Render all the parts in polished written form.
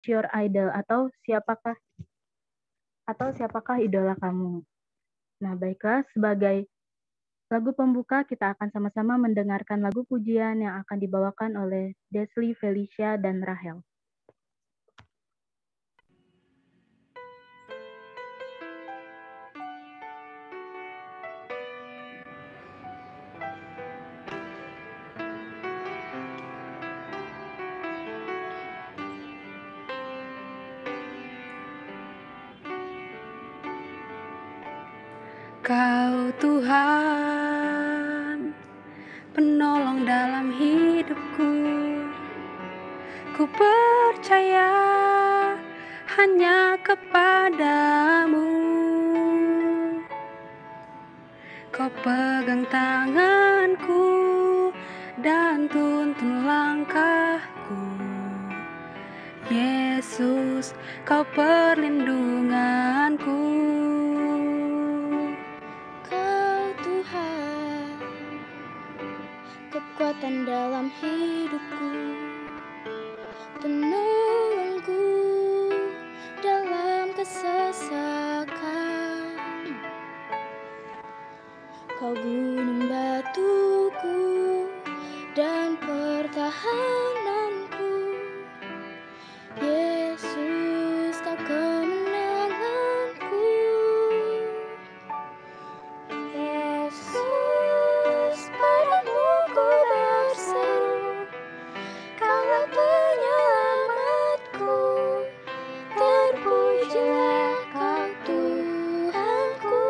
your idol siapakah idola kamu? Nah, baiklah, sebagai lagu pembuka kita akan sama-sama mendengarkan lagu pujian yang akan dibawakan oleh Desli, Felicia, dan Rahel. Kau Tuhan, penolong dalam hidupku. Ku percaya hanya kepadamu. Kau pegang tanganku dan tuntun langkahku. Yesus, kau perlindunganku. Kekuatan dalam hidupku, penolongku dalam kesesakan. Kau gunung batuku dan pertahananku. Yesus, kau kemenanganku. Yesus, padamu ku berseru, Kaulah penyelamatku. Terpujilah Kau Tuhanku.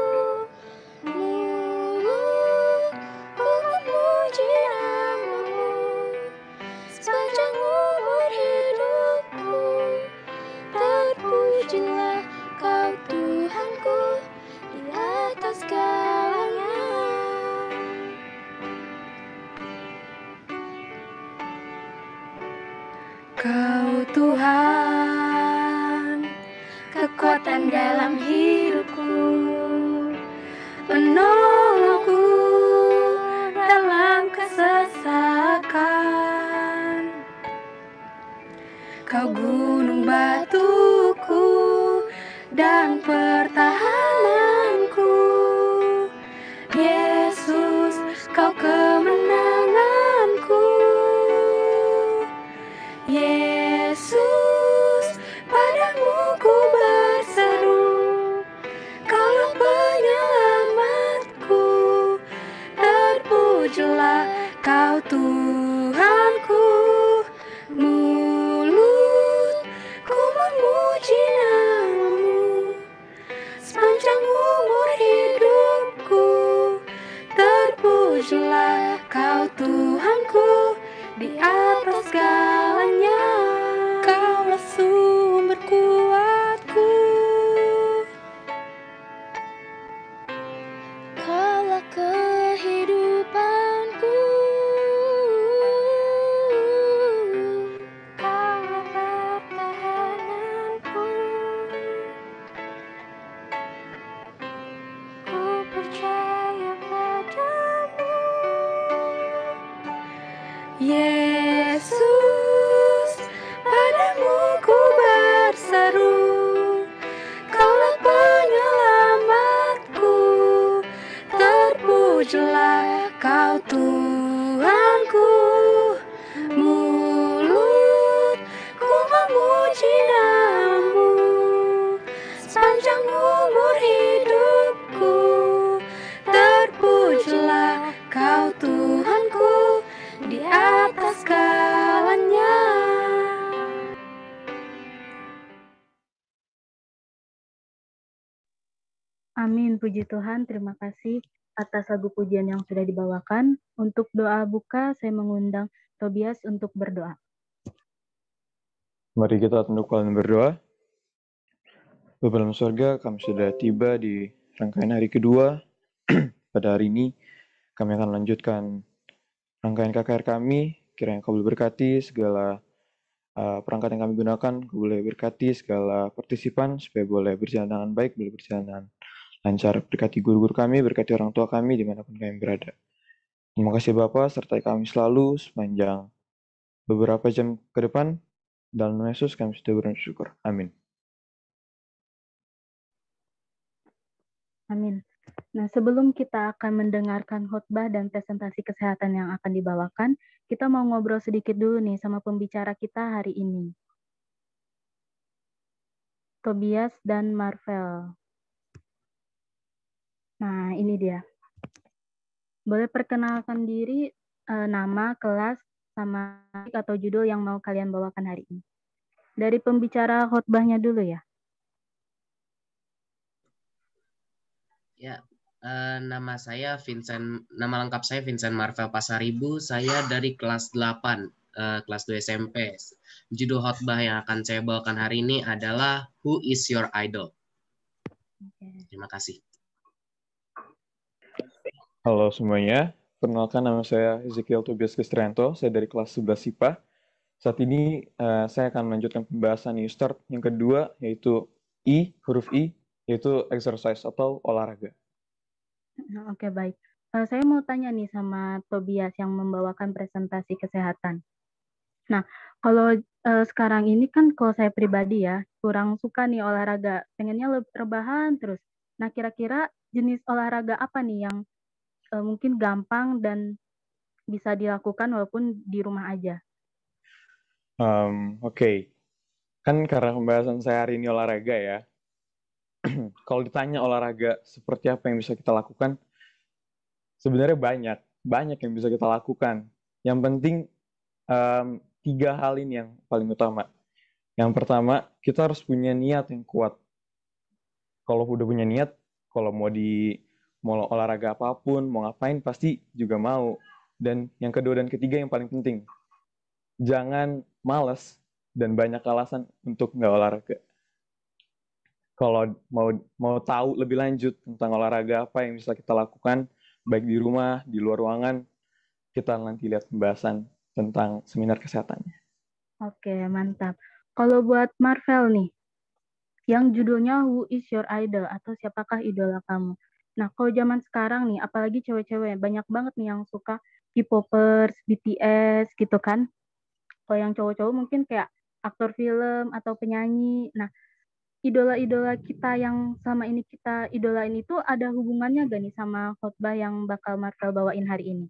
Mulutku memuji nama-Mu sepanjang umur hidupku. Terpujilah Kau Tuhanku di atas segalanya. Kau Tuhan, kekuatan dalam hidupku, penolongku dalam kesesakan. Kau gunung batuku dan pertahananku. Yesus, kau kemenanganku. Yesus, padamu ku berseru, Kaulah penyelamatku. Terpujilah Kau Tuhanku. Mulutku memuji nama-Mu sepanjang umur hidupku. Terpujilah Kau Tuhanku di atas segalanya. Kaulah sumber kuatku. Kaulah kehidupanku. Kaulah pertahananku. Ku percaya padamu. Yesus, padamu ku berseru, Kaulah penyelamatku. Terpujilah Kau Tuhanku. Mulutku memuji nama-Mu sepanjang umur hidupku. Terpujilah Kau Tuhanku di atas segalanya. Amin, puji Tuhan. Terima kasih atas lagu pujian yang sudah dibawakan. Untuk doa buka, saya mengundang Tobias untuk berdoa. Mari kita tundukkan dan berdoa. Bapa dalam surga, kami sudah tiba di rangkaian hari kedua. Pada hari ini, kami akan lanjutkan rangkaian KKR kami. Kiranya Kau boleh berkati segala perangkat yang kami gunakan, Kau boleh berkati segala partisipan, supaya boleh berjalan dengan baik, boleh berjalan dengan lancar. Berkati guru-guru kami, berkati orang tua kami, dimanapun kami berada. Terima kasih Bapak, sertai kami selalu sepanjang beberapa jam ke depan. Dalam nama Yesus kami sudah bersyukur. Amin. Amin. Nah, sebelum kita akan mendengarkan khotbah dan presentasi kesehatan yang akan dibawakan, kita mau ngobrol sedikit dulu nih sama pembicara kita hari ini. Tobias dan Marvel. Nah, ini dia. Boleh perkenalkan diri, nama, kelas, sama atau judul yang mau kalian bawakan hari ini. Dari pembicara khotbahnya dulu ya. Ya, nama lengkap saya Vincent Marvel Pasaribu. Saya dari kelas 8, kelas 2 SMP. Judul khotbah yang akan saya bawakan hari ini adalah Who is your idol? Terima kasih. Halo semuanya, perkenalkan nama saya Ezekiel Tobias Kristianto, saya dari kelas 11 IPA. Saat ini saya akan melanjutkan pembahasan New Start yang kedua, yaitu huruf I, yaitu exercise atau olahraga. Oke, baik. Saya mau tanya nih sama Tobias yang membawakan presentasi kesehatan. Nah, kalau sekarang ini kan kalau saya pribadi ya, kurang suka nih olahraga, pengennya rebahan terus. Nah, kira-kira jenis olahraga apa nih yang mungkin gampang dan bisa dilakukan walaupun di rumah aja? Oke. Kan karena pembahasan saya hari ini olahraga ya. Kalau ditanya olahraga seperti apa yang bisa kita lakukan, sebenarnya banyak yang bisa kita lakukan. Yang penting 3 hal ini yang paling utama. Yang pertama, kita harus punya niat yang kuat. Kalau udah punya niat, kalau mau olahraga apapun, mau ngapain, pasti juga mau. Dan yang kedua dan ketiga yang paling penting, jangan malas dan banyak alasan untuk nggak olahraga. Kalau mau tahu lebih lanjut tentang olahraga apa yang bisa kita lakukan, baik di rumah, di luar ruangan, kita nanti lihat pembahasan tentang seminar kesehatannya. Oke, mantap. Kalau buat Marvel nih, yang judulnya Who is your idol atau siapakah idola kamu? Nah, kalau zaman sekarang nih, apalagi cewek-cewek, banyak banget nih yang suka K-popers, BTS gitu kan. Kalau yang cowok-cowok mungkin kayak aktor film atau penyanyi. Nah, idola-idola kita yang sama ini kita idolain itu ada hubungannya gak nih sama khotbah yang bakal Marvel bawain hari ini?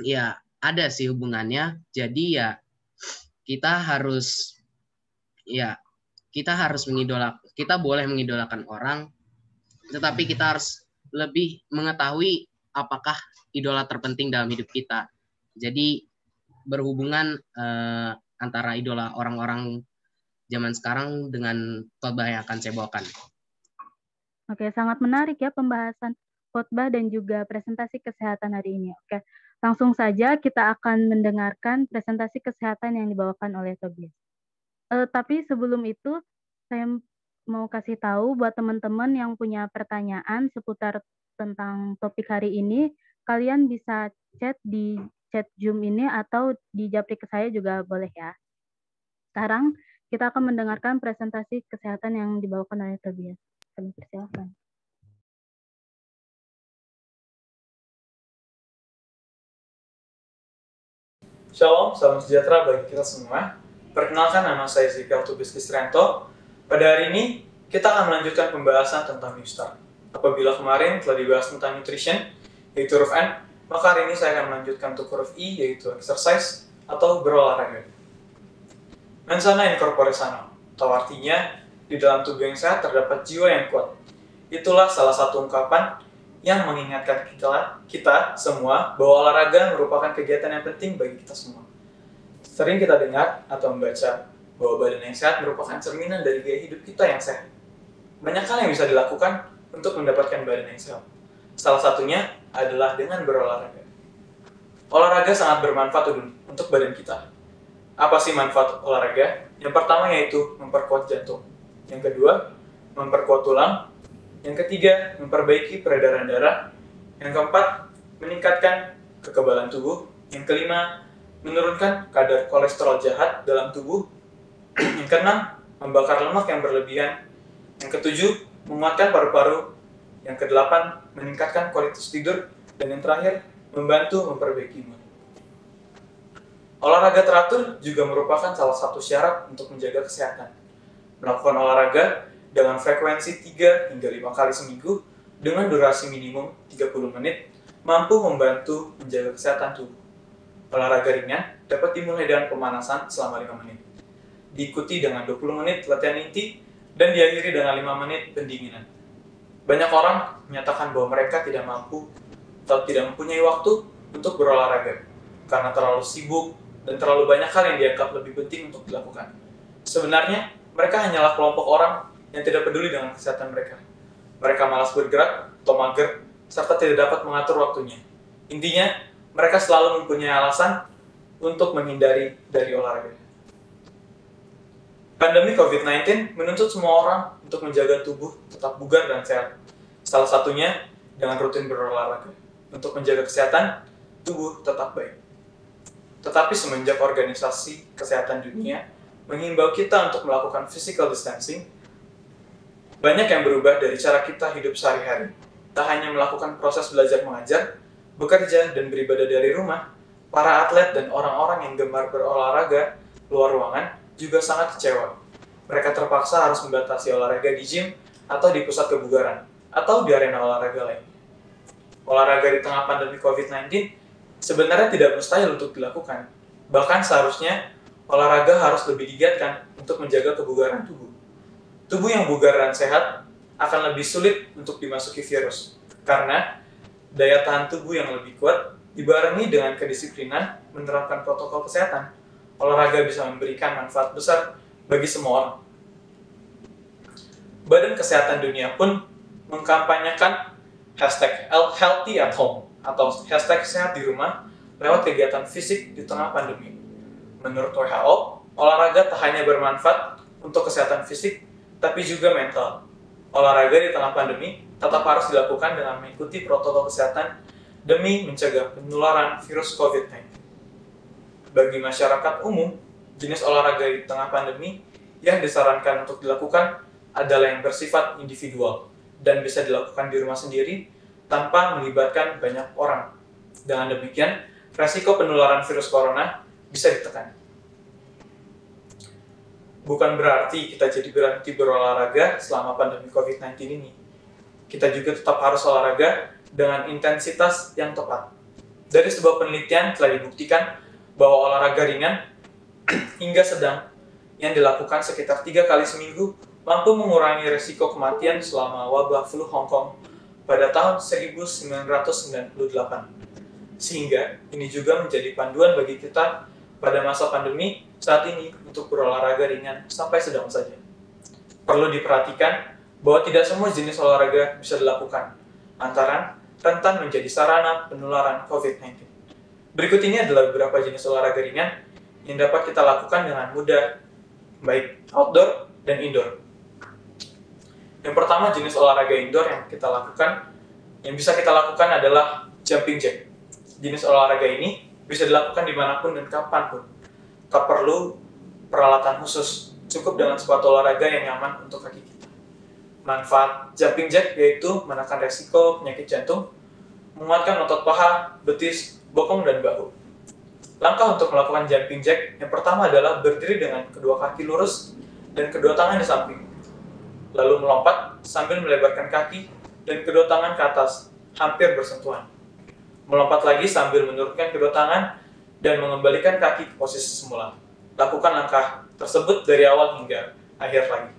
Ya, ada sih hubungannya. Jadi ya kita harus kita boleh mengidolakan orang, tetapi kita harus lebih mengetahui apakah idola terpenting dalam hidup kita. Jadi berhubungan antara idola orang-orang zaman sekarang dengan khotbah yang akan saya bawakan. Oke, sangat menarik ya pembahasan khotbah dan juga presentasi kesehatan hari ini. Oke, langsung saja kita akan mendengarkan presentasi kesehatan yang dibawakan oleh Tobias. Tapi sebelum itu, saya mau kasih tahu buat teman-teman yang punya pertanyaan seputar tentang topik hari ini, kalian bisa chat di chat Zoom ini atau di japri ke saya juga boleh ya. Sekarang kita akan mendengarkan presentasi kesehatan yang dibawakan oleh Tobias. Kami persilakan. Shalom, salam sejahtera bagi kita semua. Perkenalkan, nama saya Ezekiel Tobias Kristianto. Pada hari ini, kita akan melanjutkan pembahasan tentang New Start. Apabila kemarin telah dibahas tentang nutrition, yaitu huruf N, maka hari ini saya akan melanjutkan untuk huruf I, yaitu exercise atau berolahraga. Mens sana in corpore sano, atau artinya, di dalam tubuh yang sehat terdapat jiwa yang kuat. Itulah salah satu ungkapan yang mengingatkan kita semua bahwa olahraga merupakan kegiatan yang penting bagi kita semua. Sering kita dengar atau membaca bahwa badan yang sehat merupakan cerminan dari gaya hidup kita yang sehat. Banyak hal yang bisa dilakukan untuk mendapatkan badan yang sehat. Salah satunya adalah dengan berolahraga. Olahraga sangat bermanfaat untuk badan kita. Apa sih manfaat olahraga? Yang pertama yaitu memperkuat jantung. Yang kedua, memperkuat tulang. Yang ketiga, memperbaiki peredaran darah. Yang keempat, meningkatkan kekebalan tubuh. Yang kelima, menurunkan kadar kolesterol jahat dalam tubuh. Yang keenam, membakar lemak yang berlebihan. Yang ketujuh, menguatkan paru-paru. Yang kedelapan, meningkatkan kualitas tidur. Dan yang terakhir, membantu memperbaiki mood. Olahraga teratur juga merupakan salah satu syarat untuk menjaga kesehatan. Melakukan olahraga dengan frekuensi 3 hingga 5 kali seminggu dengan durasi minimum 30 menit mampu membantu menjaga kesehatan tubuh. Olahraga ringan dapat dimulai dengan pemanasan selama 5 menit. Diikuti dengan 20 menit latihan inti dan diakhiri dengan 5 menit pendinginan. Banyak orang menyatakan bahwa mereka tidak mampu atau tidak mempunyai waktu untuk berolahraga karena terlalu sibuk dan terlalu banyak hal yang dianggap lebih penting untuk dilakukan. Sebenarnya, mereka hanyalah kelompok orang yang tidak peduli dengan kesehatan mereka. Mereka malas bergerak atau mager, serta tidak dapat mengatur waktunya. Intinya, mereka selalu mempunyai alasan untuk menghindari dari olahraga. Pandemi COVID-19 menuntut semua orang untuk menjaga tubuh tetap bugar dan sehat. Salah satunya dengan rutin berolahraga. Untuk menjaga kesehatan, tubuh tetap baik. Tetapi semenjak Organisasi Kesehatan Dunia menghimbau kita untuk melakukan physical distancing, banyak yang berubah dari cara kita hidup sehari-hari. Tak hanya melakukan proses belajar mengajar, bekerja, dan beribadah dari rumah, para atlet dan orang-orang yang gemar berolahraga luar ruangan juga sangat kecewa. Mereka terpaksa harus membatasi olahraga di gym atau di pusat kebugaran, atau di arena olahraga lainnya. Olahraga di tengah pandemi COVID-19 sebenarnya tidak mustahil untuk dilakukan. Bahkan seharusnya olahraga harus lebih digiatkan untuk menjaga kebugaran tubuh. Tubuh yang bugar dan sehat akan lebih sulit untuk dimasuki virus, karena daya tahan tubuh yang lebih kuat dibarengi dengan kedisiplinan menerapkan protokol kesehatan. Olahraga bisa memberikan manfaat besar bagi semua orang. Badan Kesehatan Dunia pun mengkampanyekan #healthy@home atau #sehat di rumah lewat kegiatan fisik di tengah pandemi. Menurut WHO, olahraga tak hanya bermanfaat untuk kesehatan fisik, tapi juga mental. Olahraga di tengah pandemi tetap harus dilakukan dengan mengikuti protokol kesehatan demi mencegah penularan virus COVID-19. Bagi masyarakat umum, jenis olahraga di tengah pandemi yang disarankan untuk dilakukan adalah yang bersifat individual dan bisa dilakukan di rumah sendiri tanpa melibatkan banyak orang. Dengan demikian, resiko penularan virus corona bisa ditekan. Bukan berarti kita jadi berhenti berolahraga selama pandemi COVID-19 ini. Kita juga tetap harus olahraga dengan intensitas yang tepat. Dari sebuah penelitian telah dibuktikan bahwa olahraga ringan hingga sedang yang dilakukan sekitar 3 kali seminggu mampu mengurangi resiko kematian selama wabah flu Hong Kong pada tahun 1998. Sehingga ini juga menjadi panduan bagi kita pada masa pandemi saat ini untuk berolahraga ringan sampai sedang saja. Perlu diperhatikan bahwa tidak semua jenis olahraga bisa dilakukan, lantaran rentan menjadi sarana penularan COVID-19. Berikut ini adalah beberapa jenis olahraga ringan yang dapat kita lakukan dengan mudah, baik outdoor dan indoor. Yang pertama, jenis olahraga indoor yang bisa kita lakukan adalah jumping jack. Jenis olahraga ini bisa dilakukan dimanapun dan kapanpun. Tak perlu peralatan khusus, cukup dengan sepatu olahraga yang nyaman untuk kaki kita. Manfaat jumping jack yaitu menekan resiko penyakit jantung, menguatkan otot paha, betis, bokong, dan bahu. Langkah untuk melakukan jumping jack yang pertama adalah berdiri dengan kedua kaki lurus dan kedua tangan di samping. Lalu melompat sambil melebarkan kaki dan kedua tangan ke atas, hampir bersentuhan. Melompat lagi sambil menurunkan kedua tangan dan mengembalikan kaki ke posisi semula. Lakukan langkah tersebut dari awal hingga akhir lagi.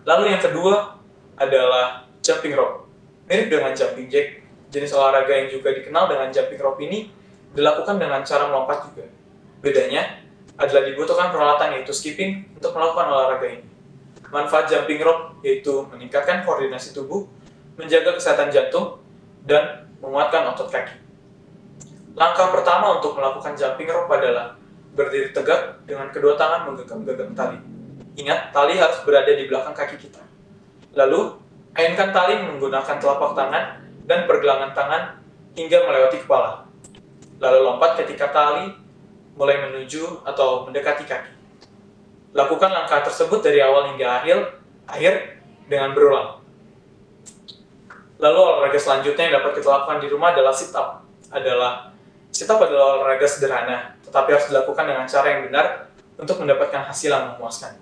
Lalu yang kedua adalah jumping rope. Mirip dengan jumping jack, jenis olahraga yang juga dikenal dengan jumping rope ini dilakukan dengan cara melompat juga. Bedanya adalah dibutuhkan peralatan yaitu skipping untuk melakukan olahraga ini. Manfaat jumping rope yaitu meningkatkan koordinasi tubuh, menjaga kesehatan jantung, dan menguatkan otot kaki. Langkah pertama untuk melakukan jumping rope adalah berdiri tegak dengan kedua tangan menggenggam tali. Ingat, tali harus berada di belakang kaki kita. Lalu, ayunkan tali menggunakan telapak tangan dan pergelangan tangan hingga melewati kepala. Lalu lompat ketika tali mulai menuju atau mendekati kaki. Lakukan langkah tersebut dari awal hingga akhir dengan berulang. Lalu olahraga selanjutnya yang dapat kita lakukan di rumah adalah sit up. Sit up adalah olahraga sederhana, tetapi harus dilakukan dengan cara yang benar untuk mendapatkan hasil yang memuaskan.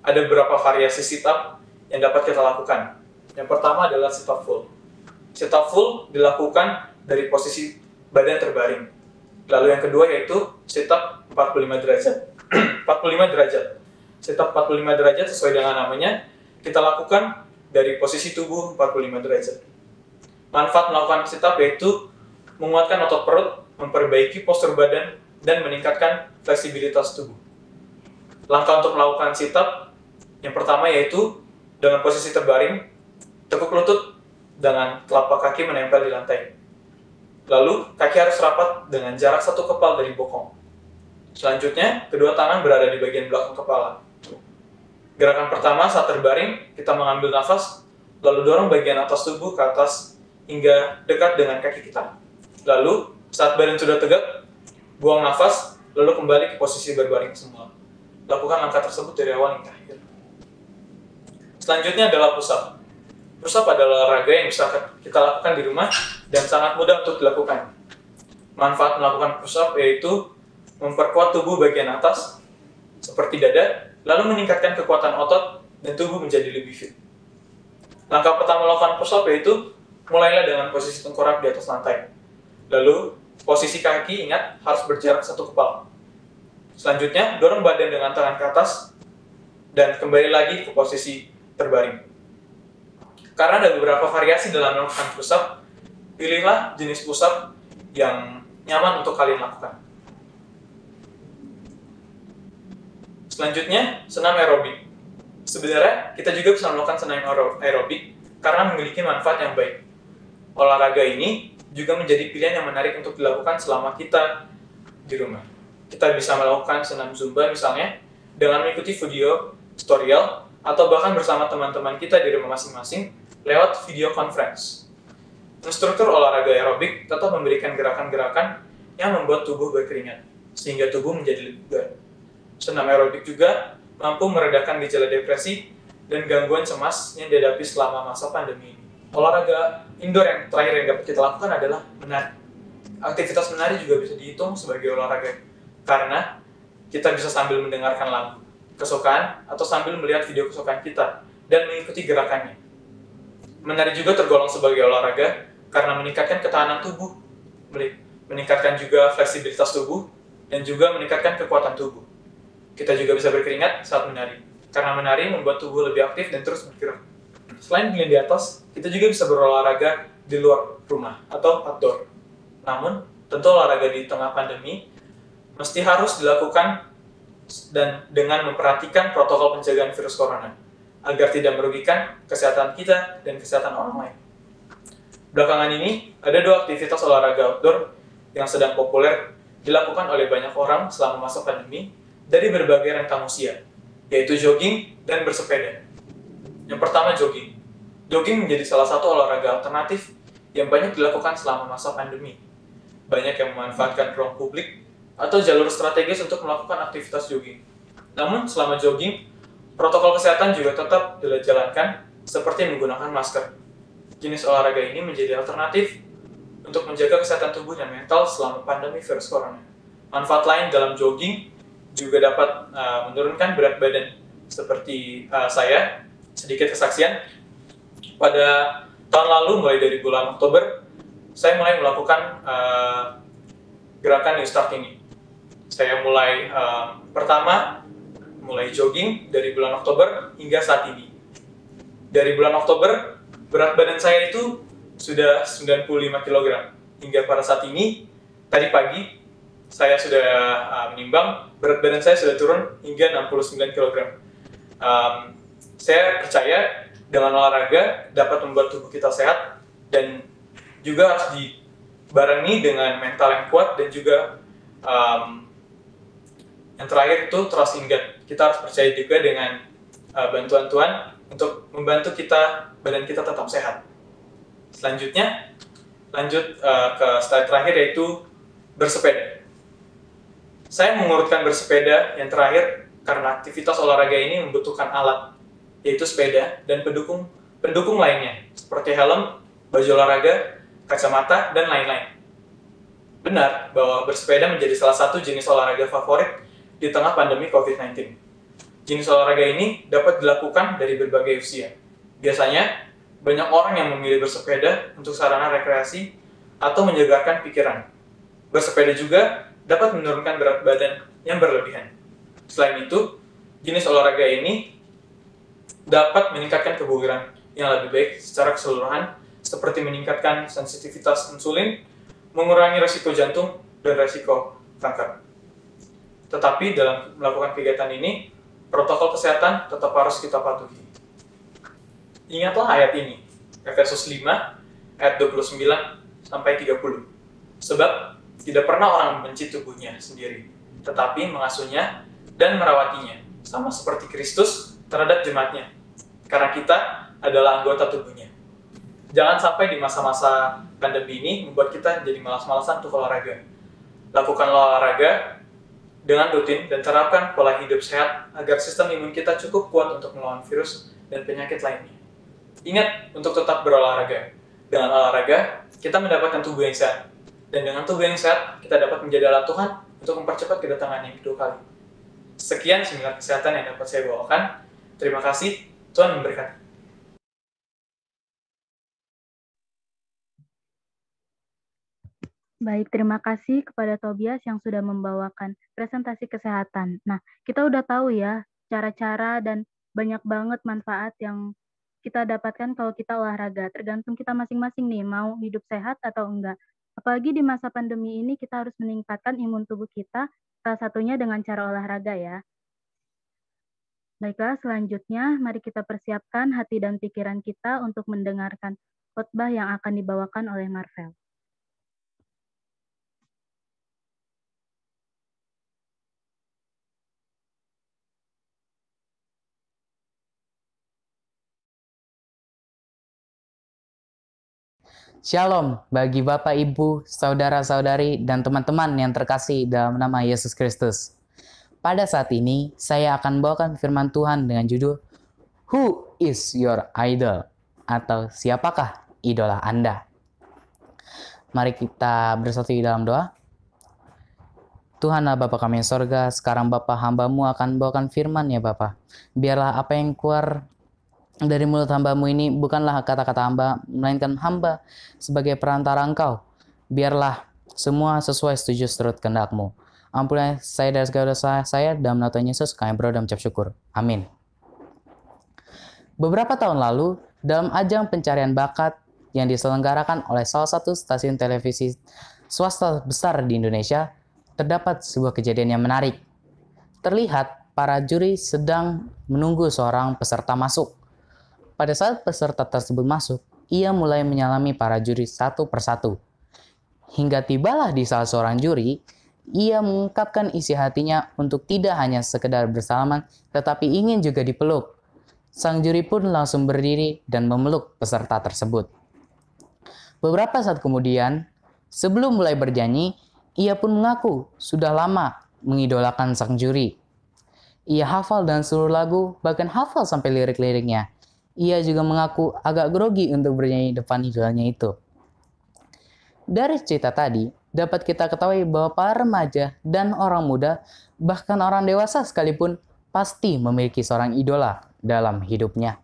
Ada beberapa variasi sit up yang dapat kita lakukan. Yang pertama adalah sit up full. Sit up full dilakukan dari posisi badan terbaring. Lalu yang kedua yaitu sit up 45 derajat. 45 derajat. Sit up 45 derajat sesuai dengan namanya, kita lakukan dari posisi tubuh 45 derajat. Manfaat melakukan sit up yaitu menguatkan otot perut, memperbaiki postur badan, dan meningkatkan fleksibilitas tubuh. Langkah untuk melakukan sit up yang pertama yaitu dengan posisi terbaring, tekuk lutut dengan telapak kaki menempel di lantai. Lalu, kaki harus rapat dengan jarak 1 kepal dari bokong. Selanjutnya, kedua tangan berada di bagian belakang kepala. Gerakan pertama saat terbaring, kita mengambil nafas, lalu dorong bagian atas tubuh ke atas hingga dekat dengan kaki kita. Lalu, saat badan sudah tegak, buang nafas, lalu kembali ke posisi berbaring semula. Lakukan langkah tersebut dari awal hingga akhir. Selanjutnya adalah push up. Push up adalah olahraga yang bisa kita lakukan di rumah dan sangat mudah untuk dilakukan. Manfaat melakukan push up yaitu memperkuat tubuh bagian atas, seperti dada, lalu meningkatkan kekuatan otot dan tubuh menjadi lebih fit. Langkah pertama melakukan push up yaitu mulailah dengan posisi tengkorak di atas lantai. Lalu, posisi kaki ingat harus berjarak 1 kepal. Selanjutnya, dorong badan dengan tangan ke atas dan kembali lagi ke posisi terbaring. Karena ada beberapa variasi dalam melakukan push up, pilihlah jenis push up yang nyaman untuk kalian lakukan. Selanjutnya, senam aerobik. Sebenarnya, kita juga bisa melakukan senam aerobik karena memiliki manfaat yang baik. Olahraga ini juga menjadi pilihan yang menarik untuk dilakukan selama kita di rumah. Kita bisa melakukan senam Zumba misalnya, dengan mengikuti video tutorial, atau bahkan bersama teman-teman kita di rumah masing-masing lewat video conference. Instruktur olahraga aerobik tetap memberikan gerakan-gerakan yang membuat tubuh berkeringat, sehingga tubuh menjadi lebih bugar. Senam aerobik juga mampu meredakan gejala depresi dan gangguan cemas yang dihadapi selama masa pandemi ini. Olahraga indoor yang terakhir yang dapat kita lakukan adalah menari. Aktivitas menari juga bisa dihitung sebagai olahraga, karena kita bisa sambil mendengarkan lagu kesukaan atau sambil melihat video kesukaan kita dan mengikuti gerakannya. Menari juga tergolong sebagai olahraga karena meningkatkan ketahanan tubuh, meningkatkan juga fleksibilitas tubuh, dan juga meningkatkan kekuatan tubuh. Kita juga bisa berkeringat saat menari, karena menari membuat tubuh lebih aktif dan terus bergerak. Selain di atas, kita juga bisa berolahraga di luar rumah atau outdoor. Namun, tentu olahraga di tengah pandemi mesti harus dilakukan dan dengan memperhatikan protokol pencegahan virus corona, agar tidak merugikan kesehatan kita dan kesehatan orang lain. Belakangan ini, ada 2 aktivitas olahraga outdoor yang sedang populer dilakukan oleh banyak orang selama masa pandemi dari berbagai rentang usia, yaitu jogging dan bersepeda. Yang pertama, jogging. Jogging menjadi salah satu olahraga alternatif yang banyak dilakukan selama masa pandemi. Banyak yang memanfaatkan ruang publik atau jalur strategis untuk melakukan aktivitas jogging. Namun, selama jogging, protokol kesehatan juga tetap dijalankan seperti menggunakan masker. Jenis olahraga ini menjadi alternatif untuk menjaga kesehatan tubuh dan mental selama pandemi virus corona. Manfaat lain dalam jogging juga dapat menurunkan berat badan. Seperti saya, sedikit kesaksian, pada tahun lalu mulai dari bulan Oktober, saya mulai melakukan gerakan New Start ini. Saya mulai jogging dari bulan Oktober hingga saat ini. Dari bulan Oktober, berat badan saya itu sudah 95 kg. Hingga pada saat ini, tadi pagi, saya sudah menimbang, berat badan saya sudah turun hingga 69 kg. Saya percaya dengan olahraga dapat membuat tubuh kita sehat, dan juga harus dibarengi dengan mental yang kuat, dan juga yang terakhir itu trust in God. Kita harus percaya juga dengan bantuan Tuhan untuk membantu badan kita tetap sehat. Selanjutnya, lanjut ke slide terakhir, yaitu bersepeda. Saya mengurutkan bersepeda yang terakhir karena aktivitas olahraga ini membutuhkan alat, yaitu sepeda dan pendukung lainnya, seperti helm, baju olahraga, kacamata, dan lain-lain. Benar bahwa bersepeda menjadi salah satu jenis olahraga favorit di tengah pandemi COVID-19. Jenis olahraga ini dapat dilakukan dari berbagai usia. Biasanya, banyak orang yang memilih bersepeda untuk sarana rekreasi atau menyegarkan pikiran. Bersepeda juga dapat menurunkan berat badan yang berlebihan. Selain itu, jenis olahraga ini dapat meningkatkan kebugaran yang lebih baik secara keseluruhan, seperti meningkatkan sensitivitas insulin, mengurangi risiko jantung, dan risiko kanker. Tetapi dalam melakukan kegiatan ini, protokol kesehatan tetap harus kita patuhi. Ingatlah ayat ini, Efesus 5, ayat 29-30. Sebab tidak pernah orang membenci tubuhnya sendiri, tetapi mengasuhnya dan merawatinya, sama seperti Kristus terhadap jemaatnya, karena kita adalah anggota tubuhnya. Jangan sampai di masa-masa pandemi ini membuat kita jadi malas-malasan untuk olahraga. Lakukanlah olahraga dengan rutin dan terapkan pola hidup sehat agar sistem imun kita cukup kuat untuk melawan virus dan penyakit lainnya. Ingat untuk tetap berolahraga. Dengan olahraga, kita mendapatkan tubuh yang sehat. Dan dengan tubuh yang sehat, kita dapat menjadi alat Tuhan untuk mempercepat kedatangan yang kedua kali. Sekian seminar kesehatan yang dapat saya bawakan. Terima kasih, Tuhan memberkati. Baik, terima kasih kepada Tobias yang sudah membawakan presentasi kesehatan. Nah, kita udah tahu ya cara-cara dan banyak banget manfaat yang kita dapatkan kalau kita olahraga. Tergantung kita masing-masing nih, mau hidup sehat atau enggak. Apalagi di masa pandemi ini kita harus meningkatkan imun tubuh kita, salah satunya dengan cara olahraga ya. Baiklah, selanjutnya mari kita persiapkan hati dan pikiran kita untuk mendengarkan khotbah yang akan dibawakan oleh Marvel. Shalom bagi Bapak, Ibu, Saudara-saudari, dan teman-teman yang terkasih dalam nama Yesus Kristus. Pada saat ini, saya akan bawakan firman Tuhan dengan judul Who is your idol? Atau siapakah idola Anda? Mari kita bersatu di dalam doa. Tuhanlah Bapa kami yang sorga, sekarang Bapa hamba-Mu akan bawakan firman ya Bapa. Biarlah apa yang keluar dari mulut hamba-Mu ini bukanlah kata-kata hamba, melainkan hamba sebagai perantara Engkau. Biarlah semua sesuai setuju seturut kehendak-Mu. Ampunilah saya dari segala dosa saya, dalam nama Tuhan Yesus kami berdoa dan mengucap syukur. Amin. Beberapa tahun lalu, dalam ajang pencarian bakat yang diselenggarakan oleh salah satu stasiun televisi swasta besar di Indonesia, terdapat sebuah kejadian yang menarik. Terlihat para juri sedang menunggu seorang peserta masuk. Pada saat peserta tersebut masuk, ia mulai menyalami para juri satu persatu. Hingga tibalah di salah seorang juri, ia mengungkapkan isi hatinya untuk tidak hanya sekedar bersalaman, tetapi ingin juga dipeluk. Sang juri pun langsung berdiri dan memeluk peserta tersebut. Beberapa saat kemudian, sebelum mulai bernyanyi, ia pun mengaku sudah lama mengidolakan sang juri. Ia hafal dan seluruh lagu, bahkan hafal sampai lirik-liriknya. Ia juga mengaku agak grogi untuk bernyanyi depan idolanya itu. Dari cerita tadi, dapat kita ketahui bahwa para remaja dan orang muda, bahkan orang dewasa sekalipun, pasti memiliki seorang idola dalam hidupnya.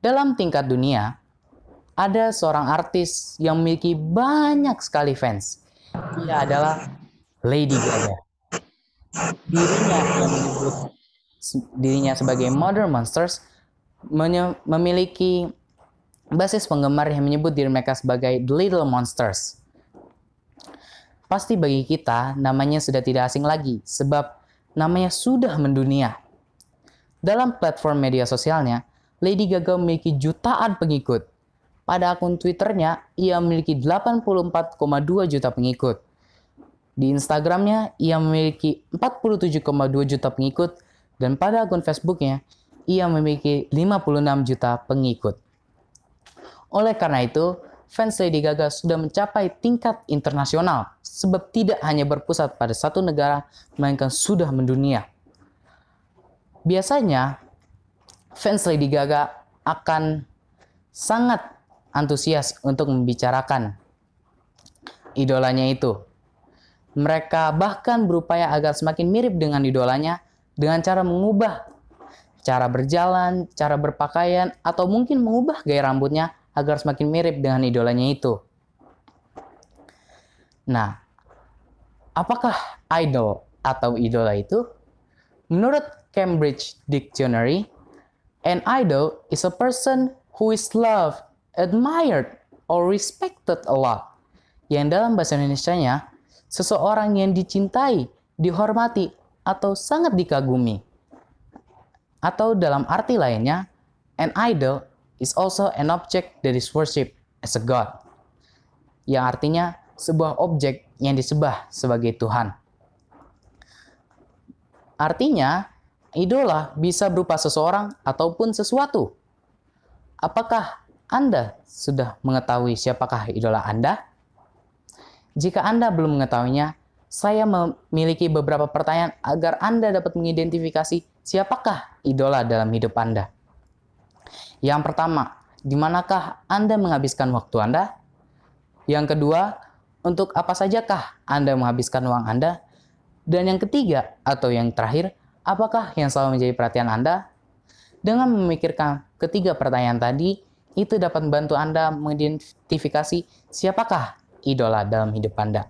Dalam tingkat dunia, ada seorang artis yang memiliki banyak sekali fans. Ia adalah Lady Gaga. Dirinya yang menyebut dirinya sebagai Modern Monsters memiliki basis penggemar yang menyebut diri mereka sebagai The Little Monsters. Pasti bagi kita namanya sudah tidak asing lagi sebab namanya sudah mendunia. Dalam platform media sosialnya, Lady Gaga memiliki jutaan pengikut. Pada akun Twitternya, ia memiliki 84,2 juta pengikut. Di Instagramnya, ia memiliki 47,2 juta pengikut. Dan pada akun Facebooknya, ia memiliki 56 juta pengikut. Oleh karena itu, fans Lady Gaga sudah mencapai tingkat internasional sebab tidak hanya berpusat pada satu negara, melainkan sudah mendunia. Biasanya, fans Lady Gaga akan sangat antusias untuk membicarakan idolanya itu. Mereka bahkan berupaya agar semakin mirip dengan idolanya dengan cara mengubah cara berjalan, cara berpakaian, atau mungkin mengubah gaya rambutnya agar semakin mirip dengan idolanya itu. Nah, apakah idol atau idola itu? Menurut Cambridge Dictionary, an idol is a person who is loved, admired, or respected a lot. Yang dalam bahasa Indonesianya, seseorang yang dicintai, dihormati, atau sangat dikagumi. Atau dalam arti lainnya, an idol is also an object that is worshipped as a god. Yang artinya sebuah objek yang disembah sebagai Tuhan. Artinya, idola bisa berupa seseorang ataupun sesuatu. Apakah Anda sudah mengetahui siapakah idola Anda? Jika Anda belum mengetahuinya, saya memiliki beberapa pertanyaan agar Anda dapat mengidentifikasi siapakah idola dalam hidup Anda. Yang pertama, di manakah Anda menghabiskan waktu Anda? Yang kedua, untuk apa sajakah Anda menghabiskan uang Anda? Dan yang ketiga, atau yang terakhir, apakah yang selalu menjadi perhatian Anda? Dengan memikirkan ketiga pertanyaan tadi, itu dapat membantu Anda mengidentifikasi siapakah idola dalam hidup Anda.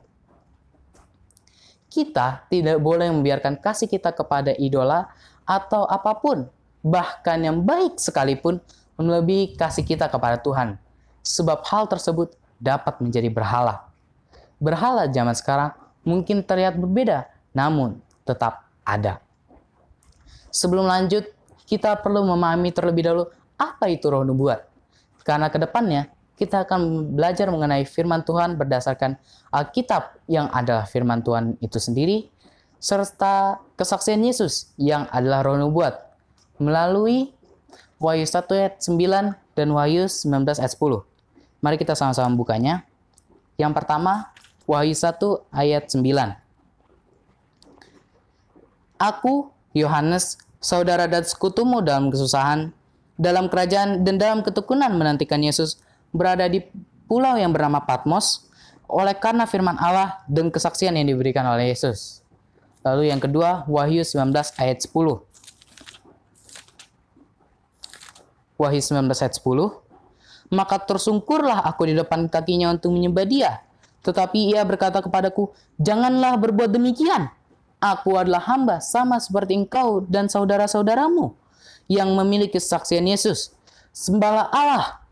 Kita tidak boleh membiarkan kasih kita kepada idola atau apapun, bahkan yang baik sekalipun, melebihi kasih kita kepada Tuhan. Sebab hal tersebut dapat menjadi berhala. Berhala zaman sekarang mungkin terlihat berbeda, namun tetap ada. Sebelum lanjut, kita perlu memahami terlebih dahulu apa itu roh nubuat. Karena ke depannya, kita akan belajar mengenai firman Tuhan berdasarkan Alkitab yang adalah firman Tuhan itu sendiri, serta kesaksian Yesus yang adalah roh nubuat, melalui Wahyu 1 ayat 9 dan Wahyu 19 ayat 10. Mari kita sama-sama bukanya. Yang pertama, Wahyu 1 ayat 9. Aku, Yohanes, saudara dan sekutumu dalam kesusahan, dalam kerajaan dan dalam ketekunan menantikan Yesus, berada di pulau yang bernama Patmos, oleh karena firman Allah dan kesaksian yang diberikan oleh Yesus. Lalu yang kedua, Wahyu 19 ayat 10. Wahyu 19 ayat 10. Maka tersungkurlah aku di depan kakinya untuk menyembah Dia. Tetapi ia berkata kepadaku, janganlah berbuat demikian. Aku adalah hamba sama seperti engkau dan saudara-saudaramu yang memiliki kesaksian Yesus. Sembahlah Allah,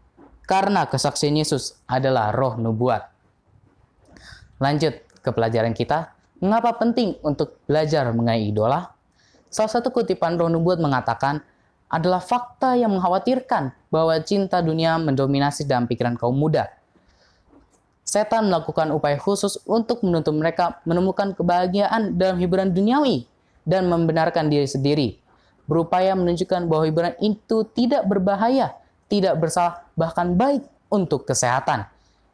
karena kesaksian Yesus adalah roh nubuat. Lanjut ke pelajaran kita. Mengapa penting untuk belajar mengenai idola? Salah satu kutipan roh nubuat mengatakan, adalah fakta yang mengkhawatirkan bahwa cinta dunia mendominasi dalam pikiran kaum muda. Setan melakukan upaya khusus untuk menuntut mereka menemukan kebahagiaan dalam hiburan duniawi dan membenarkan diri sendiri, berupaya menunjukkan bahwa hiburan itu tidak berbahaya, tidak bersalah, bahkan baik untuk kesehatan.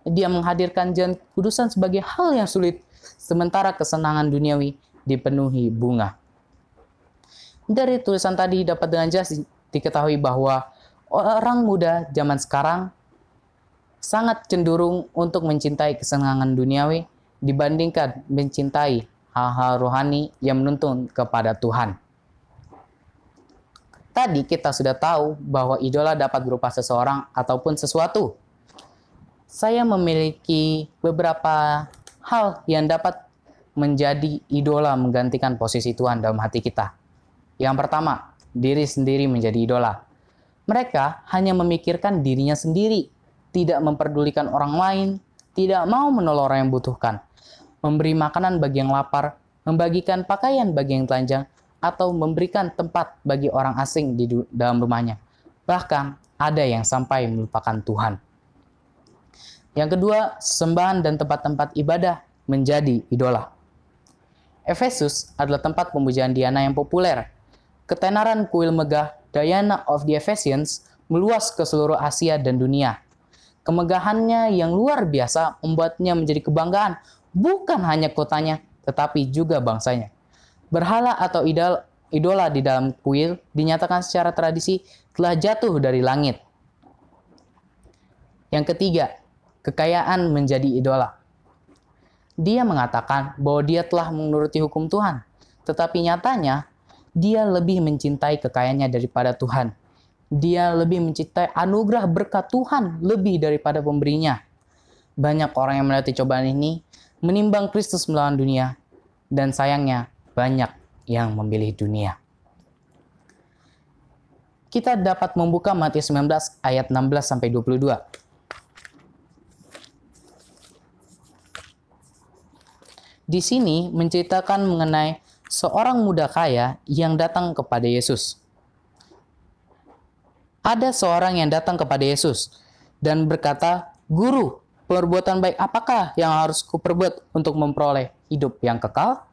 Dia menghadirkan jalan kudusan sebagai hal yang sulit, sementara kesenangan duniawi dipenuhi bunga. Dari tulisan tadi dapat dengan jelas diketahui bahwa orang muda zaman sekarang sangat cenderung untuk mencintai kesenangan duniawi dibandingkan mencintai hal-hal rohani yang menuntun kepada Tuhan. Tadi kita sudah tahu bahwa idola dapat berupa seseorang ataupun sesuatu. Saya memiliki beberapa hal yang dapat menjadi idola menggantikan posisi Tuhan dalam hati kita. Yang pertama, diri sendiri menjadi idola. Mereka hanya memikirkan dirinya sendiri, tidak memperdulikan orang lain, tidak mau menolong orang yang butuhkan, memberi makanan bagi yang lapar, membagikan pakaian bagi yang telanjang, atau memberikan tempat bagi orang asing di dalam rumahnya. Bahkan ada yang sampai melupakan Tuhan. Yang kedua, sembahan dan tempat-tempat ibadah menjadi idola. Efesus adalah tempat pemujaan Diana yang populer. Ketenaran kuil megah Diana of the Ephesians meluas ke seluruh Asia dan dunia. Kemegahannya yang luar biasa membuatnya menjadi kebanggaan bukan hanya kotanya, tetapi juga bangsanya. Berhala atau idola di dalam kuil dinyatakan secara tradisi telah jatuh dari langit. Yang ketiga, kekayaan menjadi idola. Dia mengatakan bahwa dia telah menuruti hukum Tuhan, tetapi nyatanya dia lebih mencintai kekayaannya daripada Tuhan. Dia lebih mencintai anugerah berkat Tuhan lebih daripada pemberinya. Banyak orang yang melewati cobaan ini menimbang Kristus melawan dunia, dan sayangnya banyak yang memilih dunia. Kita dapat membuka Matius 19 ayat 16-22. Di sini menceritakan mengenai seorang muda kaya yang datang kepada Yesus. Ada seorang yang datang kepada Yesus dan berkata, "Guru, perbuatan baik apakah yang harus kuperbuat untuk memperoleh hidup yang kekal?"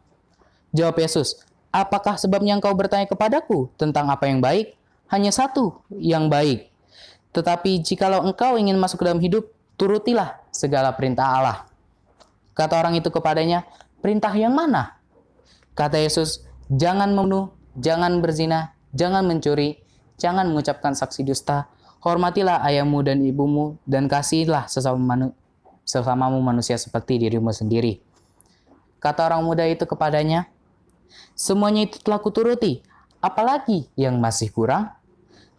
Jawab Yesus, "Apakah sebabnya engkau bertanya kepadaku tentang apa yang baik? Hanya satu yang baik. Tetapi jikalau engkau ingin masuk ke dalam hidup, turutilah segala perintah Allah." Kata orang itu kepadanya, "Perintah yang mana?" Kata Yesus, "Jangan membunuh, jangan berzina, jangan mencuri, jangan mengucapkan saksi dusta, hormatilah ayahmu dan ibumu, dan kasihilah sesamamu manusia seperti dirimu sendiri." Kata orang muda itu kepadanya, "Semuanya itu telah kuturuti, apalagi yang masih kurang?"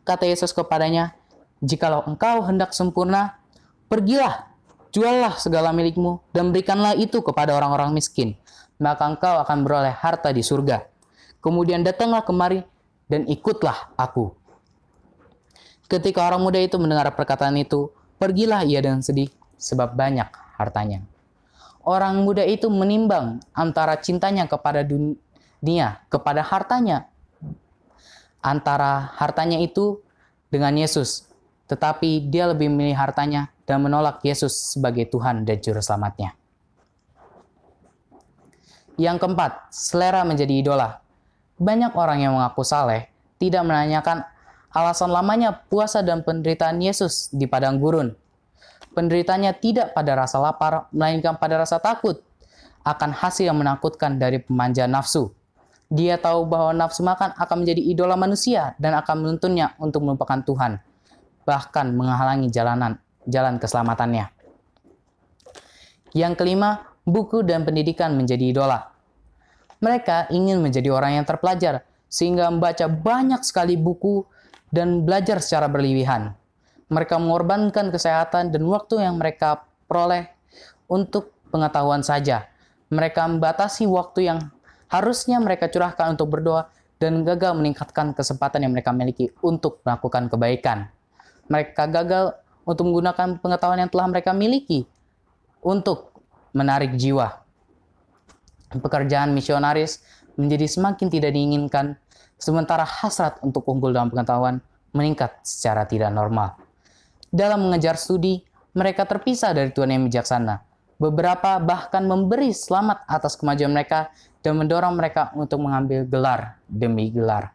Kata Yesus kepadanya, "Jikalau engkau hendak sempurna, pergilah, juallah segala milikmu, dan berikanlah itu kepada orang-orang miskin, maka engkau akan beroleh harta di surga. Kemudian datanglah kemari dan ikutlah aku." Ketika orang muda itu mendengar perkataan itu, pergilah ia dengan sedih, sebab banyak hartanya. Orang muda itu menimbang antara cintanya kepada dunia, kepada hartanya, antara hartanya itu dengan Yesus. Tetapi dia lebih memilih hartanya dan menolak Yesus sebagai Tuhan dan Juru Selamatnya. Yang keempat, selera menjadi idola. Banyak orang yang mengaku saleh tidak menanyakan alasan lamanya puasa dan penderitaan Yesus di padang gurun. Penderitaannya tidak pada rasa lapar, melainkan pada rasa takut akan hasil yang menakutkan dari pemanjaan nafsu. Dia tahu bahwa nafsu makan akan menjadi idola manusia dan akan menuntunnya untuk melupakan Tuhan, bahkan menghalangi jalan keselamatannya. Yang kelima, buku dan pendidikan menjadi idola. Mereka ingin menjadi orang yang terpelajar, sehingga membaca banyak sekali buku dan belajar secara berlebihan. Mereka mengorbankan kesehatan dan waktu yang mereka peroleh untuk pengetahuan saja. Mereka membatasi waktu yang harusnya mereka curahkan untuk berdoa dan gagal meningkatkan kesempatan yang mereka miliki untuk melakukan kebaikan. Mereka gagal untuk menggunakan pengetahuan yang telah mereka miliki untuk menarik jiwa. Pekerjaan misionaris menjadi semakin tidak diinginkan, sementara hasrat untuk unggul dalam pengetahuan meningkat secara tidak normal. Dalam mengejar studi, mereka terpisah dari Tuhan yang bijaksana. Beberapa bahkan memberi selamat atas kemajuan mereka dan mendorong mereka untuk mengambil gelar demi gelar.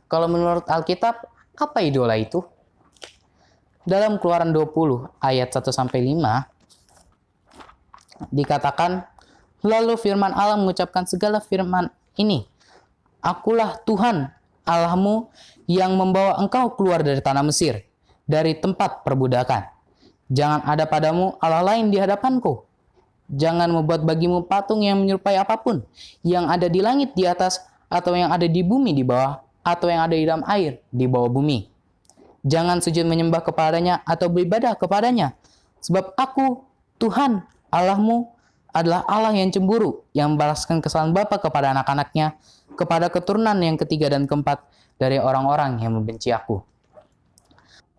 Kalau menurut Alkitab, apa idola itu? Dalam Keluaran 20 ayat 1-5 dikatakan, "Lalu firman Allah mengucapkan segala firman ini, Akulah Tuhan Allahmu yang membawa engkau keluar dari tanah Mesir, dari tempat perbudakan. Jangan ada padamu Allah lain di hadapanku. Jangan membuat bagimu patung yang menyerupai apapun, yang ada di langit di atas, atau yang ada di bumi di bawah, atau yang ada di dalam air di bawah bumi. Jangan sujud menyembah kepadanya atau beribadah kepadanya, sebab aku, Tuhan Allahmu, adalah Allah yang cemburu, yang membalaskan kesalahan bapa kepada anak-anaknya, kepada keturunan yang ketiga dan keempat dari orang-orang yang membenci aku."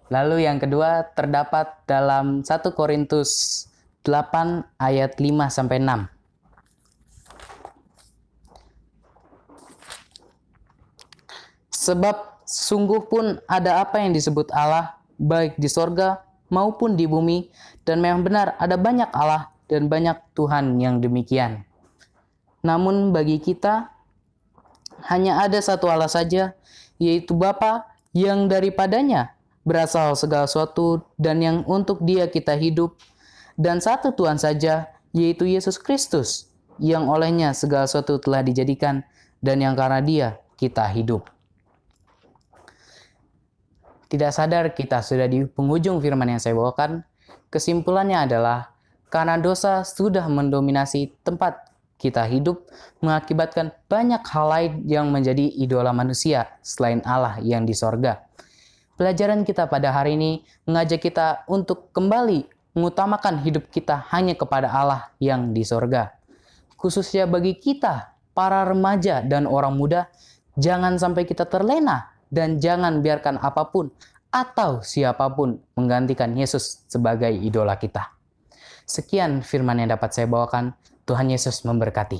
Lalu yang kedua terdapat dalam 1 Korintus 8 ayat 5-6. "Sebab sungguh pun ada apa yang disebut Allah, baik di sorga maupun di bumi, dan memang benar ada banyak Allah dan banyak Tuhan yang demikian. Namun bagi kita hanya ada satu Allah saja, yaitu Bapa, yang daripadanya berasal segala sesuatu dan yang untuk Dia kita hidup, dan satu Tuhan saja, yaitu Yesus Kristus, yang olehnya segala sesuatu telah dijadikan dan yang karena Dia kita hidup." Tidak sadar kita sudah di penghujung firman yang saya bawakan. Kesimpulannya adalah karena dosa sudah mendominasi tempat kita hidup, mengakibatkan banyak hal lain yang menjadi idola manusia selain Allah yang di sorga. Pelajaran kita pada hari ini mengajak kita untuk kembali mengutamakan hidup kita hanya kepada Allah yang di sorga. Khususnya bagi kita, para remaja dan orang muda, jangan sampai kita terlena dan jangan biarkan apapun atau siapapun menggantikan Yesus sebagai idola kita. Sekian firman yang dapat saya bawakan. Tuhan Yesus memberkati.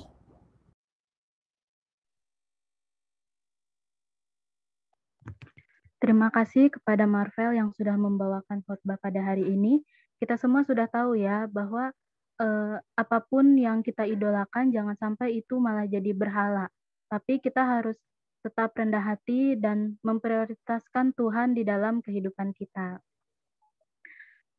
Terima kasih kepada Marvel yang sudah membawakan khotbah pada hari ini. Kita semua sudah tahu ya bahwa apapun yang kita idolakan jangan sampai itu malah jadi berhala. Tapi kita harus tetap rendah hati dan memprioritaskan Tuhan di dalam kehidupan kita.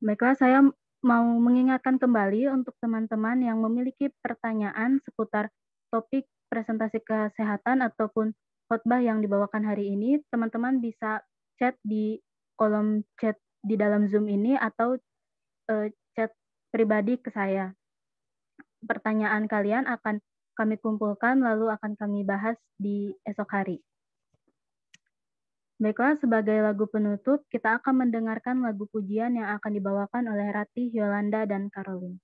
Baiklah, saya mau mengingatkan kembali untuk teman-teman yang memiliki pertanyaan seputar topik presentasi kesehatan ataupun khotbah yang dibawakan hari ini, teman-teman bisa chat di kolom chat di dalam Zoom ini atau chat pribadi ke saya. Pertanyaan kalian akan kami kumpulkan lalu akan kami bahas di esok hari. Baiklah, sebagai lagu penutup, kita akan mendengarkan lagu pujian yang akan dibawakan oleh Ratih, Yolanda, dan Caroline.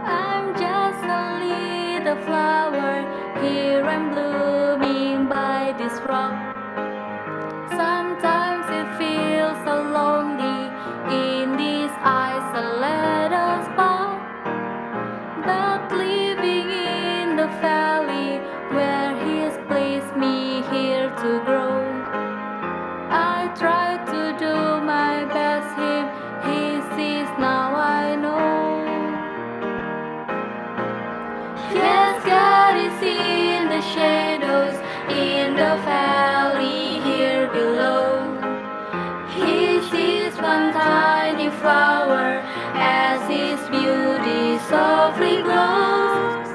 I'm just a little flower, here I'm blooming by this rock. Sometimes it feels so lonely in this isolated spot. But living in the valley where He's placed me here to grow, I try to do my best. He sees now, I know. Yes, God is in the shadows, in the valley here below. He sees one tiny flower as His beauty softly glows.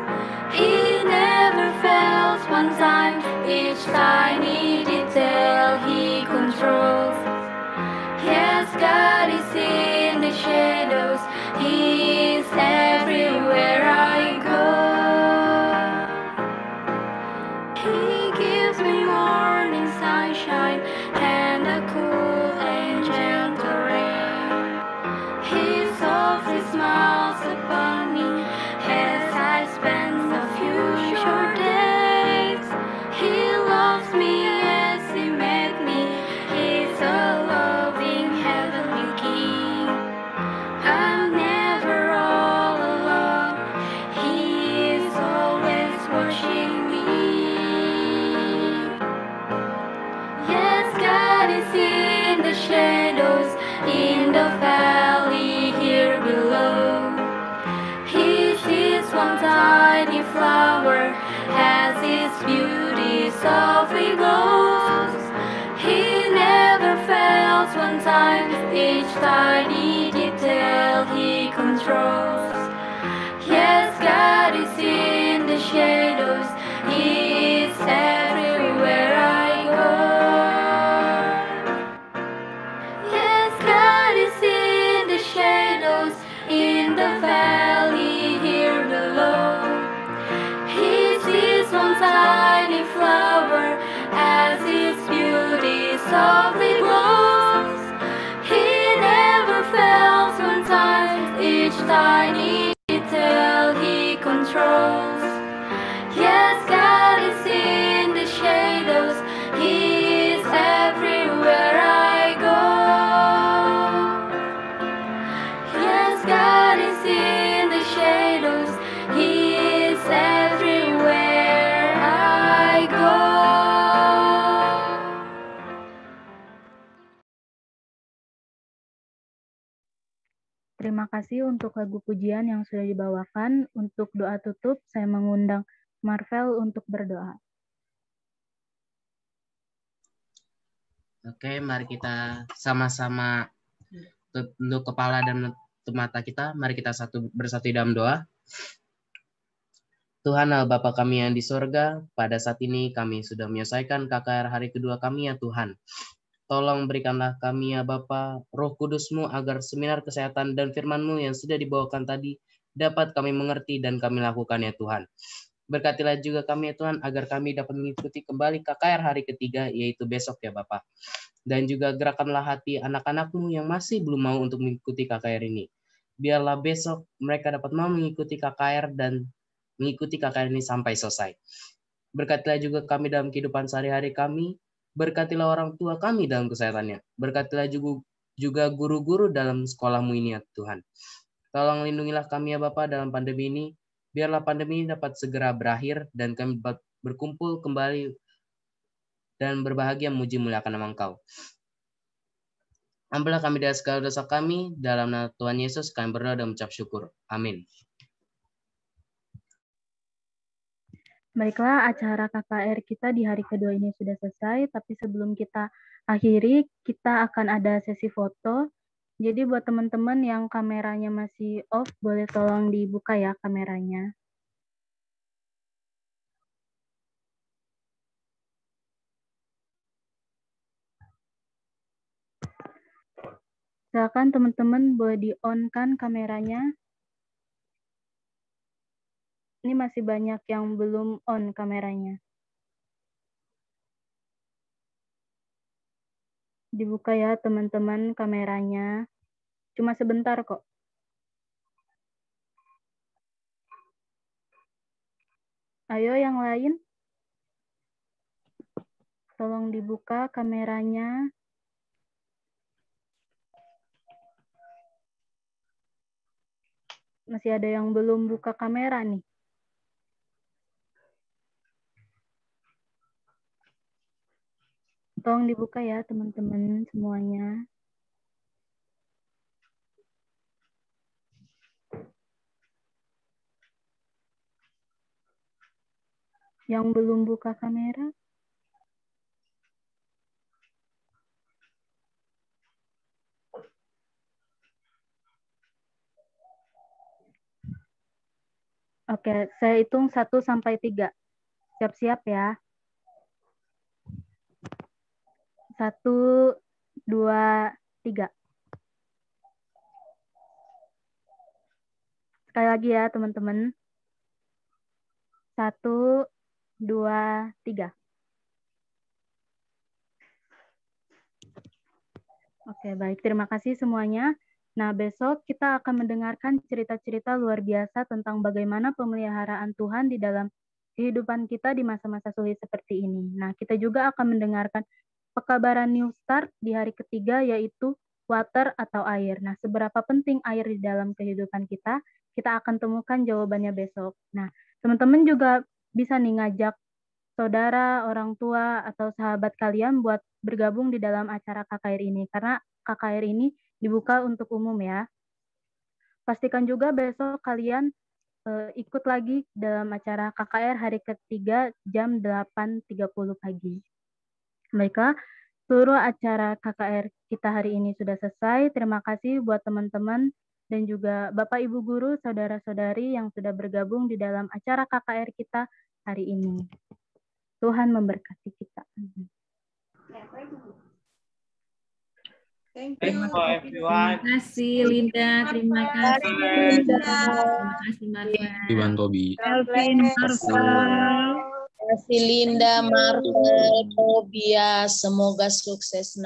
He never fails one time, each tiny detail He controls. Yes, God is in the shadows, He is everywhere I go. He gives me morning sunshine and a cool and gentle rain. He softly smiles upon me as I spend a few short days. He loves me as He made me. He's a loving heavenly King. I'm never all alone. He is always watching me. Yes, God is in the shadows, in the valley here below. He sees one tiny flower as its beauty softly glows. He never fails one time, each tiny detail He controls. Yes, God is in the shadows, He is everywhere I go. Yes, God is in the shadows, in the valley here below. He sees one tiny flower as its beauty softly glows. He never fails one time, each tiny detail He controls. Yes, God is in the shadows, He is everywhere I go. Yes, God is in the shadows, He is everywhere I go. Terima kasih untuk lagu pujian yang sudah dibawakan. Untuk doa tutup, saya mengundang Marvel untuk berdoa. Oke, mari kita sama-sama tunduk kepala dan menutup mata kita. Mari kita bersatu dalam doa. Tuhan Allah Bapa kami yang di sorga, pada saat ini kami sudah menyelesaikan KKR hari kedua kami ya Tuhan. Tolong berikanlah kami ya Bapa, Roh Kudus-Mu agar seminar kesehatan dan firman-Mu yang sudah dibawakan tadi dapat kami mengerti dan kami lakukan ya Tuhan. Berkatilah juga kami ya Tuhan agar kami dapat mengikuti kembali KKR hari ketiga yaitu besok ya Bapa. Dan juga gerakanlah hati anak-anak-Mu yang masih belum mau untuk mengikuti KKR ini. Biarlah besok mereka dapat mau mengikuti KKR dan mengikuti KKR ini sampai selesai. Berkatilah juga kami dalam kehidupan sehari-hari kami. Berkatilah orang tua kami dalam kesehatannya. Berkatilah juga guru-guru dalam sekolahmu ini ya Tuhan. Tolong lindungilah kami ya Bapa dalam pandemi ini. Biarlah pandemi ini dapat segera berakhir dan kami dapat berkumpul kembali dan berbahagia memuji muliakan nama Engkau. Ampunilah kami dari segala dosa kami. Dalam nama Tuhan Yesus kami berdoa dan mengucap syukur. Amin. Baiklah, acara KKR kita di hari kedua ini sudah selesai, tapi sebelum kita akhiri, kita akan ada sesi foto. Jadi buat teman-teman yang kameranya masih off, boleh tolong dibuka ya kameranya. Silakan teman-teman boleh di-on-kan kameranya. Ini masih banyak yang belum on kameranya. Dibuka ya teman-teman kameranya. Cuma sebentar kok. Ayo yang lain. Tolong dibuka kameranya. Masih ada yang belum buka kamera nih. Tolong dibuka ya teman-teman semuanya. Yang belum buka kamera. Oke, saya hitung 1 sampai 3. Siap-siap ya. 1, 2, 3. Sekali lagi ya teman-teman. 1, 2, 3. Oke, baik. Terima kasih semuanya. Nah, besok kita akan mendengarkan cerita-cerita luar biasa tentang bagaimana pemeliharaan Tuhan di dalam kehidupan kita di masa-masa sulit seperti ini. Nah, kita juga akan mendengarkan pekabaran New Start di hari ketiga, yaitu water atau air. Nah, seberapa penting air di dalam kehidupan kita akan temukan jawabannya besok. Nah, teman-teman juga bisa nih ngajak saudara, orang tua, atau sahabat kalian buat bergabung di dalam acara KKR ini. Karena KKR ini dibuka untuk umum ya. Pastikan juga besok kalian ikut lagi dalam acara KKR hari ketiga jam 8.30 pagi. Baiklah, seluruh acara KKR kita hari ini sudah selesai. Terima kasih buat teman-teman dan juga Bapak Ibu Guru, saudara-saudari yang sudah bergabung di dalam acara KKR kita hari ini. Tuhan memberkati kita. Thank you Terima everyone. kasih Linda, terima kasih Linda, terima kasih Marvel, Iwan Tobi. Kelvin, Marvel. Terima kasih Linda, Marvel, Tobias, semoga sukses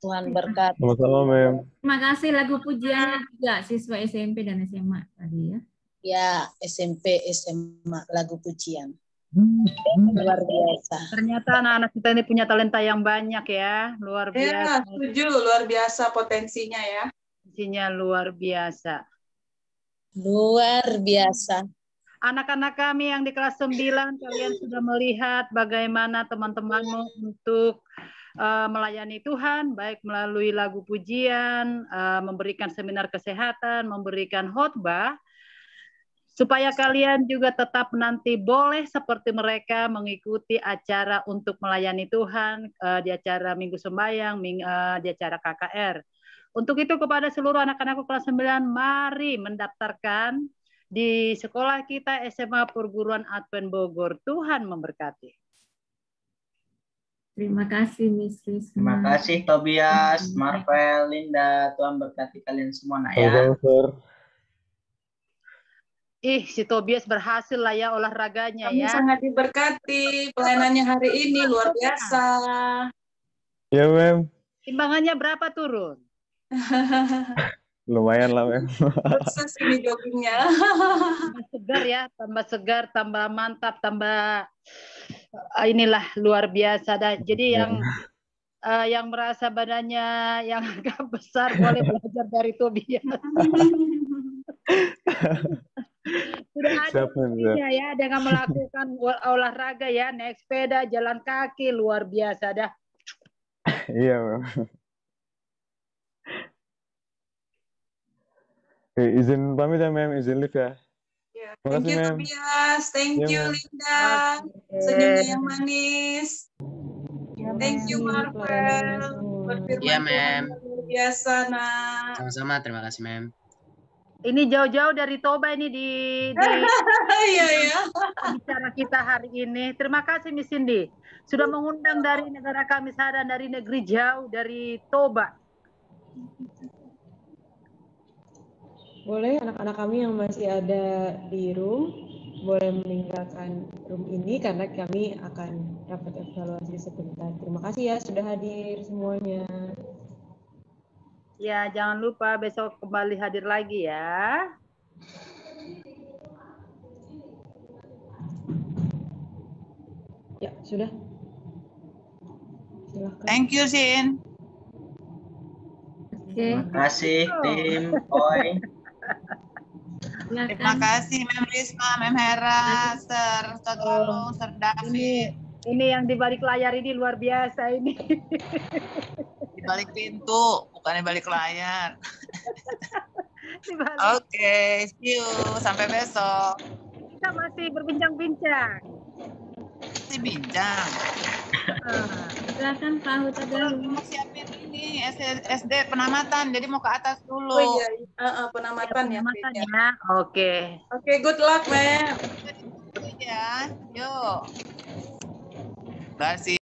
Tuhan berkati. Sama-sama, Mem. Terima kasih lagu pujiannya juga siswa SMP dan SMA tadi ya. Ya, SMP, SMA, lagu pujian. Luar biasa. Ternyata anak-anak kita ini punya talenta yang banyak ya, luar Ya, biasa. setuju, luar biasa potensinya ya. Potensinya luar biasa. Luar biasa. Anak-anak kami yang di kelas 9, kalian sudah melihat bagaimana teman-temanmu untuk melayani Tuhan, baik melalui lagu pujian, memberikan seminar kesehatan, memberikan khotbah. supaya kalian juga tetap nanti boleh seperti mereka mengikuti acara untuk melayani Tuhan, di acara Minggu Sembahyang, di acara KKR. Untuk itu kepada seluruh anak-anakku kelas 9, mari mendaftarkan di sekolah kita SMA Perguruan Advent Bogor. Tuhan memberkati. Terima kasih Miss Risma. Terima kasih Tobias, Marvel, Linda. Tuhan berkati kalian semua nak ya. Si Tobias berhasil lah ya olahraganya Kami ya. sangat diberkati pelayanannya hari ini, luar biasa. Ya, Mem. Timbangannya berapa turun? Lumayan lah, Mem. Sukses ini joggingnya. Tambah segar ya, tambah segar, tambah mantap, tambah inilah luar biasa dah. Jadi yang merasa badannya yang agak besar boleh belajar dari Tobias. Sudah ada buktinya ya dengan melakukan olahraga ya, naik sepeda, jalan kaki, luar biasa dah. Iya, Mem. Izin pamit ya, Mem. Izin live ya. Thank you, Tobias. Thank you, Linda. Senyumnya yang manis. Thank you, Marvel. Iya, Mem. Luar biasa, nak. Sama-sama, terima kasih, Mem. Ini jauh-jauh dari Toba ini di iya. Bicara kita hari ini. Terima kasih Miss Cindy. Sudah mengundang dari negara kami dan dari negeri jauh, dari Toba. Boleh anak-anak kami yang masih ada di room, boleh meninggalkan room ini karena kami akan rapat evaluasi sebentar. Terima kasih ya sudah hadir semuanya. Ya, jangan lupa besok kembali hadir lagi ya. Ya, sudah. Silahkan. Thank you, Sin. Terima kasih tim Oi. Terima kasih Mem Risma, Mem Hera, Sir Tolong, Sir David. Ini yang di balik layar ini luar biasa ini. Di balik pintu, bukan di balik layar. Oke, see you. Sampai besok. Kita masih berbincang-bincang. Masih bincang. Silakan Pak Huta dulu. Mau siapin ini SD penamatan, jadi mau ke atas dulu. Oh iya, penamatan ya. Oke. Oke, good luck, Mem. Ya, yuk. Terima kasih.